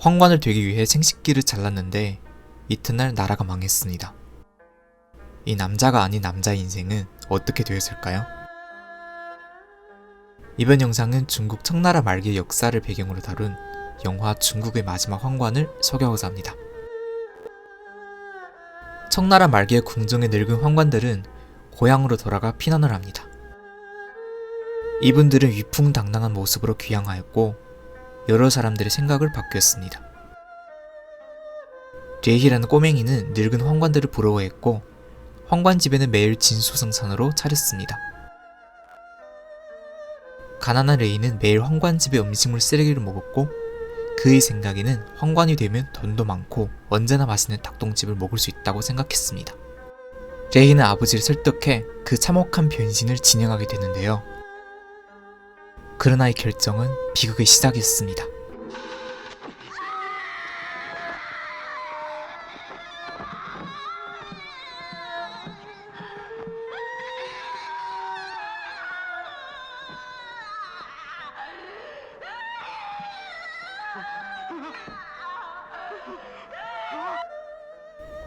황관을 되기 위해 생식기를 잘랐는데 이튿날 나라가 망했습니다. 이 남자가 아닌 남자의 인생은 어떻게 되었을까요? 이번 영상은 중국 청나라 말기의 역사를 배경으로 다룬 영화 중국의 마지막 황관을 소개하고자 합니다. 청나라 말기의 궁정의 늙은 황관들은 고향으로 돌아가 피난을 합니다. 이분들은 위풍당당한 모습으로 귀향하였고 여러 사람들의 생각을 바뀌었습니다. 레희라는 꼬맹이는 늙은 황관들을 부러워했고 황관집에는 매일 진수성찬으로 차렸습니다. 가난한 레이는 매일 황관집의 음식물 쓰레기를 먹었고 그의 생각에는 황관이 되면 돈도 많고 언제나 맛있는 닭똥집을 먹을 수 있다고 생각했습니다. 레이는 아버지를 설득해 그 참혹한 변신을 진행하게 되는데요. 그러나 이 결정은 비극의 시작이었습니다.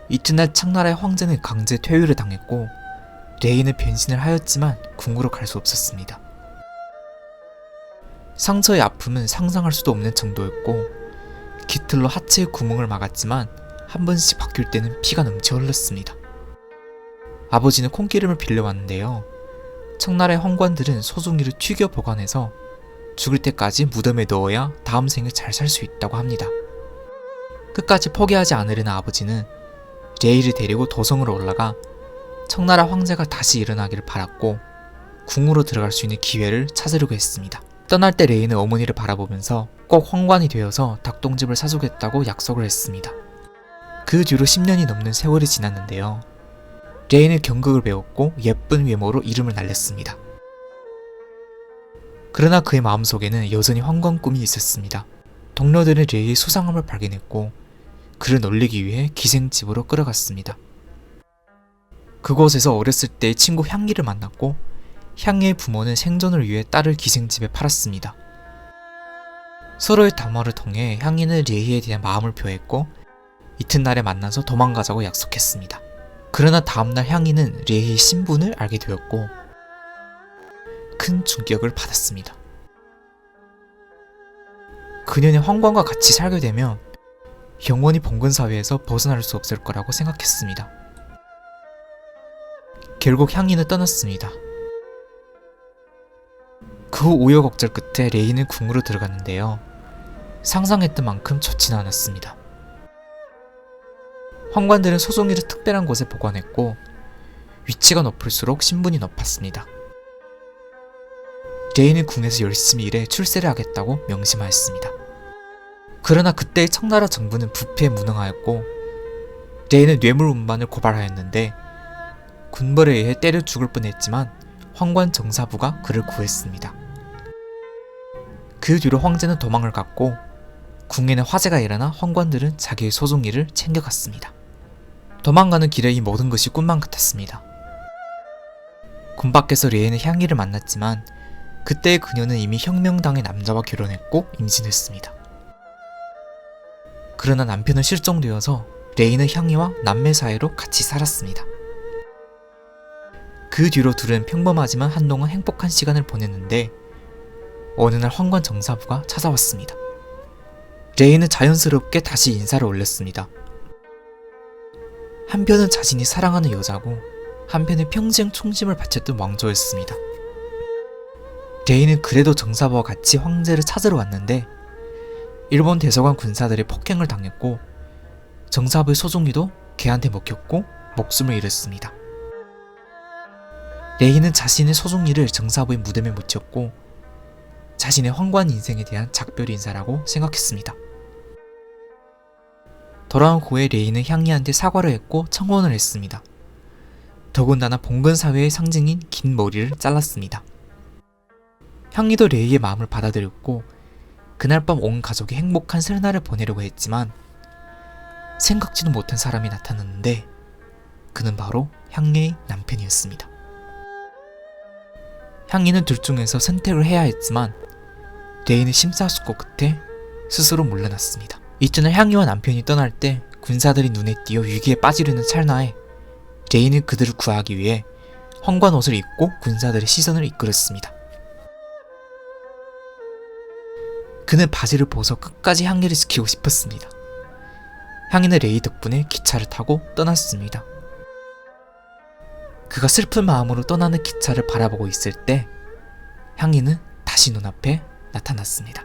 이튿날 청나라의 황제는 강제 퇴위를 당했고 레이는 변신을 하였지만 궁으로 갈 수 없었습니다. 상처의 아픔은 상상할 수도 없는 정도였고 깃털로 하체의 구멍을 막았지만 한 번씩 바뀔 때는 피가 넘쳐 흘렀습니다. 아버지는 콩기름을 빌려왔는데요. 청나라의 황관들은 소중이를 튀겨 보관해서 죽을 때까지 무덤에 넣어야 다음 생을 잘 살 수 있다고 합니다. 끝까지 포기하지 않으려는 아버지는 레이를 데리고 도성으로 올라가 청나라 황제가 다시 일어나기를 바랐고 궁으로 들어갈 수 있는 기회를 찾으려고 했습니다. 떠날 때 레이는 어머니를 바라보면서 꼭 황관이 되어서 닭똥집을 사주겠다고 약속을 했습니다. 그 뒤로 10년이 넘는 세월이 지났는데요. 레이는 경극을 배웠고 예쁜 외모로 이름을 날렸습니다. 그러나 그의 마음속에는 여전히 황관 꿈이 있었습니다. 동료들은 레이의 수상함을 발견했고 그를 놀리기 위해 기생집으로 끌어갔습니다. 그곳에서 어렸을 때의 친구 향리를 만났고 향리의 부모는 생존을 위해 딸을 기생집에 팔았습니다. 서로의 담화를 통해 향리는 레이에 대한 마음을 표했고 이튿날에 만나서 도망가자고 약속했습니다. 그러나 다음날 향리는 레이의 신분을 알게 되었고 큰 충격을 받았습니다. 그녀는 황관과 같이 살게 되면 영원히 봉건사회에서 벗어날 수 없을 거라고 생각했습니다. 결국 향리는 떠났습니다. 그 후 우여곡절 끝에 레이는 궁으로 들어갔는데요. 상상했던 만큼 좋지는 않았습니다. 황관들은 소송이를 특별한 곳에 보관했고 위치가 높을수록 신분이 높았습니다. 레이는 궁에서 열심히 일해 출세를 하겠다고 명심하였습니다. 그러나 그때의 청나라 정부는 부패에 무능하였고 레이는 뇌물 운반을 고발하였는데 군벌에 의해 때려 죽을 뻔했지만 황관 정사부가 그를 구했습니다. 그 뒤로 황제는 도망을 갔고 궁에는 화재가 일어나 황관들은 자기의 소중이를 챙겨갔습니다. 도망가는 길에 이 모든 것이 꿈만 같았습니다. 군 밖에서 레이는 향리를 만났지만 그때의 그녀는 이미 혁명당의 남자와 결혼했고 임신했습니다. 그러나 남편은 실종되어서 레이는 향리와 남매 사이로 같이 살았습니다. 그 뒤로 둘은 평범하지만 한동안 행복한 시간을 보냈는데 어느 날 황관 정사부가 찾아왔습니다. 레이는 자연스럽게 다시 인사를 올렸습니다. 한편은 자신이 사랑하는 여자고 한편은 평생 충심을 바쳤던 왕조였습니다. 레이는 그래도 정사부와 같이 황제를 찾으러 왔는데 일본 대서관 군사들의 폭행을 당했고 정사부의 소중이도 개한테 먹혔고 목숨을 잃었습니다. 레이는 자신의 소중이를 정사부의 무덤에 묻혔고 자신의 황관 인생에 대한 작별 인사라고 생각했습니다. 돌아온 후에 레이는 향리한테 사과를 했고 청혼을 했습니다. 더군다나 봉건사회의 상징인 긴 머리를 잘랐습니다. 향리도 레이의 마음을 받아들였고 그날 밤 온 가족이 행복한 설날을 보내려고 했지만 생각지도 못한 사람이 나타났는데 그는 바로 향리의 남편이었습니다. 향리는 둘 중에서 선택을 해야 했지만 레이는 심사숙고 끝에 스스로 물러났습니다. 이쯤에 향이와 남편이 떠날 때 군사들이 눈에 띄어 위기에 빠지려는 찰나에 레이는 그들을 구하기 위해 황관 옷을 입고 군사들의 시선을 이끌었습니다. 그는 바지를 벗어 끝까지 향리를 지키고 싶었습니다. 향이는 레이 덕분에 기차를 타고 떠났습니다. 그가 슬픈 마음으로 떠나는 기차를 바라보고 있을 때 향이는 다시 눈앞에 나타났습니다.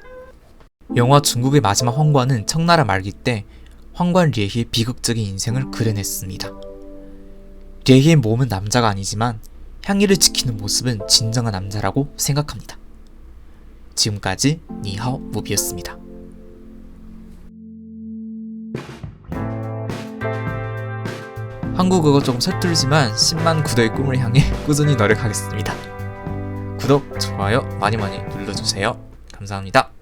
영화 중국의 마지막 황관은 청나라 말기 때 황관 리에히의 비극적인 인생을 그려냈습니다. 리에히의 몸은 남자가 아니지만 향이를 지키는 모습은 진정한 남자라고 생각합니다. 지금까지 니하오 무비였습니다. 한국어가 조금 서툴지만 10만 구독의 꿈을 향해 꾸준히 노력하겠습니다. 구독, 좋아요 많이 눌러주세요. 감사합니다.